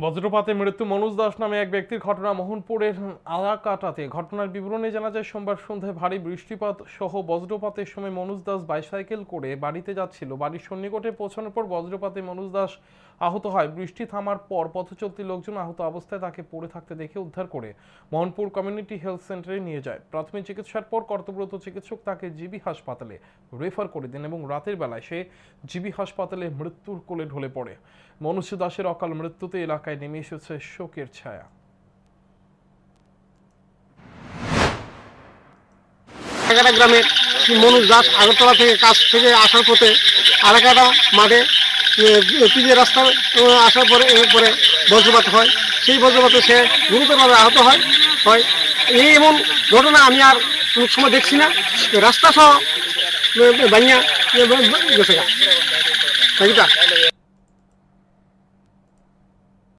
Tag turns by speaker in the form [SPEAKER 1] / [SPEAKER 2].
[SPEAKER 1] বজ্রপাতে মৃত্যু মনোজ দাস নামে এক ব্যক্তির ঘটনা মোহনপুরের আলাকাটাতে। ঘটনার বিবরণে জানা যায়, সোমবার সন্ধ্যায় ভারী বৃষ্টিপাত সহ বজ্রপাতের সময় মনোজ দাস বাইসাইকেল করে বাড়িতে যাচ্ছিল। বাড়ির সন্নিকটে পৌঁছানোর পর বজ্রপাতে মনোজ দাস আহত হয়। বৃষ্টি থামার পর পথচলতি লোকজন আহত অবস্থায় তাকে পড়ে থাকতে দেখে উদ্ধার করে মোহনপুর কমিউনিটি হেলথ সেন্টারে নিয়ে যায়। প্রাথমিক চিকিৎসার পর কর্তব্যরত চিকিৎসক তাকে জিবি হাসপাতালে রেফার করে দেন এবং রাতের বেলায় সে জিবি হাসপাতালে মৃত্যুর কোলে ঢলে পড়ে। মনোজ দাসের অকাল মৃত্যুতে এলাকায় নেমে এসেছে শোকের ছায়া।
[SPEAKER 2] গ্রামের মনোজ দাস আগরতলা থেকে কাজ থেকে আসার পথে আলাকাটা মাঠে পিচের রাস্তা আসার পরে বজ্রপাত হয়। সেই বজ্রপাতে সে গুরুতরভাবে আহত হয়। এই এমন ঘটনা আমি আর কোনো সময় দেখছি না। রাস্তা সহ বানিয়া গেছে।